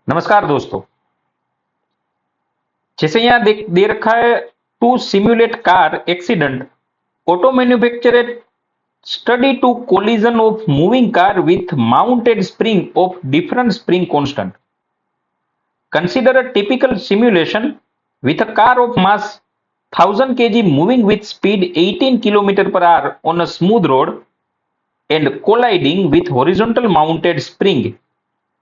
नमस्कार दोस्तों। जैसे यहाँ दे रखा है, to simulate car accident auto manufacturer study to collision of moving car with mounted spring of different spring constant. Consider a typical simulation with a car of mass 1000 kg moving with speed 18 km per hour on a smooth road and colliding with horizontal mounted spring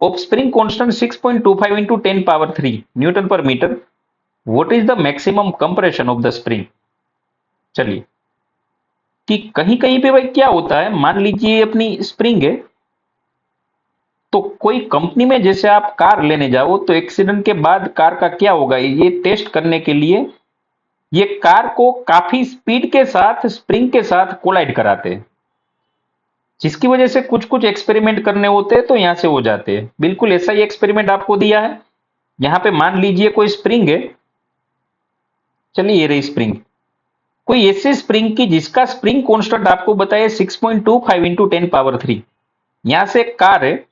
of spring constant 6.25 into 10 power 3 Newton per meter. What is the maximum compression of the spring? चलिए कि कहीं कहीं पे भाई क्या होता है, मान लीजिए अपनी स्प्रिंग है, तो कोई कंपनी में जैसे आप कार लेने जाओ तो एक्सीडेंट के बाद कार का क्या होगा ये टेस्ट करने के लिए ये कार को काफी स्पीड के साथ स्प्रिंग के साथ कोलाइड कराते हैं, जिसकी वजह से कुछ कुछ एक्सपेरिमेंट करने होते हैं तो यहां से हो जाते हैं। बिल्कुल ऐसा ही एक्सपेरिमेंट आपको दिया है। यहां पे मान लीजिए कोई स्प्रिंग है, चलिए ये रही स्प्रिंग, कोई ऐसी स्प्रिंग की जिसका स्प्रिंग कांस्टेंट आपको बताया 6.25 इंटू 10 पावर 3। यहां से एक कार है,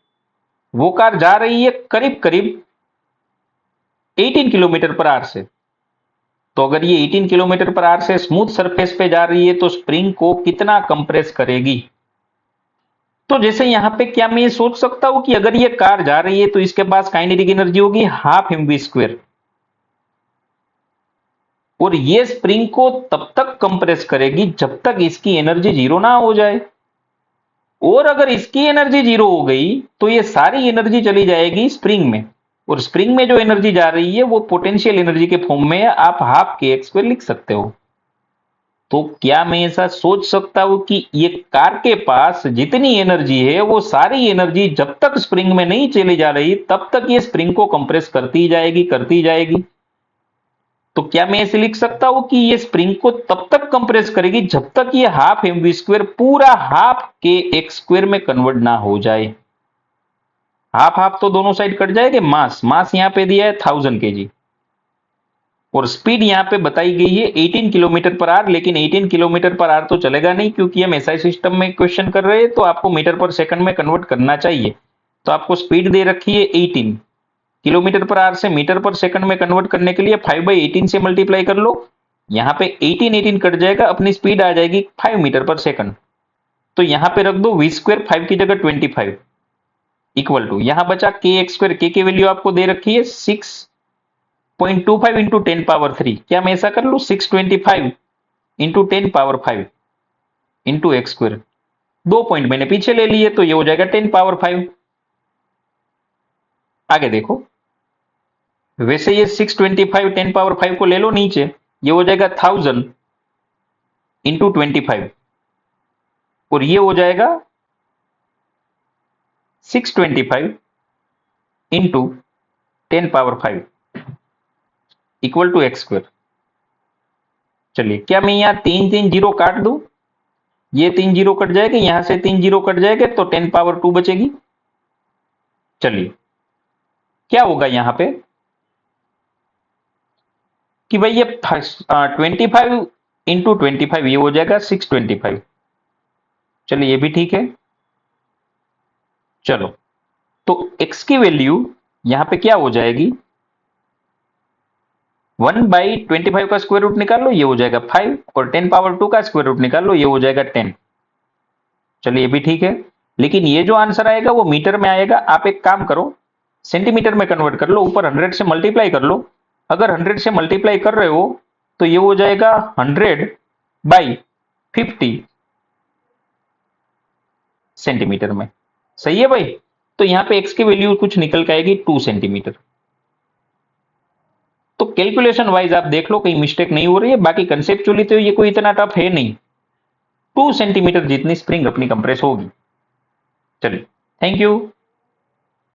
वो कार जा रही है करीब करीब 18 किलोमीटर पर आवर से। तो अगर ये 18 किलोमीटर पर आवर से स्मूथ सरफेस पे जा रही है तो स्प्रिंग को कितना कंप्रेस करेगी। तो जैसे यहां पे क्या मैं ये सोच सकता हूं कि अगर ये कार जा रही है तो इसके पास काइनेटिक एनर्जी होगी हाफ mv स्क्वायर, और ये स्प्रिंग को तब तक कंप्रेस करेगी जब तक इसकी एनर्जी जीरो ना हो जाए। और अगर इसकी एनर्जी जीरो हो गई तो ये सारी एनर्जी चली जाएगी स्प्रिंग में, और स्प्रिंग में जो एनर्जी जा रही है वो पोटेंशियल एनर्जी के फॉर्म में आप हाफ के एक्स स्क्वायर लिख सकते हो। तो क्या मैं ऐसा सोच सकता हूं कि ये कार के पास जितनी एनर्जी है वो सारी एनर्जी जब तक स्प्रिंग में नहीं चली जा रही तब तक ये स्प्रिंग को कंप्रेस करती जाएगी। तो क्या मैं ऐसे लिख सकता हूं कि ये स्प्रिंग को तब तक कंप्रेस करेगी जब तक ये हाफ mv स्क्वायर पूरा हाफ के एक्स स्क्वायर में कन्वर्ट ना हो जाए। हाफ हाफ तो दोनों साइड कट जाएंगे। मास यहां पे दिया है 1000 kg, और स्पीड यहां पे बताई गई है 18 किलोमीटर पर आवर, लेकिन 18 किलोमीटर पर आवर तो चलेगा नहीं क्योंकि हम एसआई सिस्टम में क्वेश्चन कर रहे हैं, तो आपको मीटर पर सेकंड में कन्वर्ट करना चाहिए। तो आपको स्पीड दे रखी है 18 किलोमीटर पर आवर से मीटर पर सेकंड में कन्वर्ट करने के लिए 5/18 से मल्टीप्लाई कर लो। यहां पे 18 कट जाएगा, अपनी स्पीड आ जाएगी 5 मीटर पर सेकंड। तो यहां पे रख दो v स्क्वायर 5 की जगह 25 इक्वल टू, यहां बचा के एक्स स्क्वायर, के की वैल्यू आपको दे रखी है 6.25 इंटू 10 पावर 3। क्या मैं ऐसा कर लू 625 into 10 power 5 into x square, 2 point मैंने पीछे ले लिए तो ये हो जाएगा 10 पावर 5। आगे देखो, वैसे ये 625 10 पावर 5 को ले लो नीचे, ये हो जाएगा 1000 इंटू 25, और ये हो जाएगा 625 into 10 power 5 equal to x square. चलिए, क्या मैं यहां 3 जीरो काट दूं, ये 3 जीरो कट जाएगा, यहां से 3 जीरो कट जाएगा तो 10 पावर 2 बचेगी। चलिए, क्या होगा यहां पे कि भाई ये 25 इंटू 25 ये हो जाएगा 625। चलिए, ये भी ठीक है। चलो, तो x की वैल्यू यहां पे क्या हो जाएगी, 1/25 का स्क्वायर रूट निकाल लो, ये हो जाएगा 5, और 10 पावर 2 का स्क्वायर रूट निकाल लो, ये हो जाएगा 10। चलिए, ये भी ठीक है, लेकिन ये जो आंसर आएगा वो मीटर में आएगा। आप एक काम करो, सेंटीमीटर में कन्वर्ट कर लो, ऊपर 100 से मल्टीप्लाई कर लो। अगर 100 से मल्टीप्लाई कर रहे हो तो ये हो जाएगा 100/50 सेंटीमीटर में। सही है भाई। तो यहां पे x की वैल्यू कुछ निकल के आएगी 2 सेंटीमीटर। तो कैलकुलेशन वाइज आप देख लो कहीं मिस्टेक नहीं हो रही है, बाकी कंसेप्चुअली तो ये कोई इतना टफ है नहीं। 2 सेंटीमीटर जितनी स्प्रिंग अपनी कंप्रेस होगी। चलिए, थैंक यू।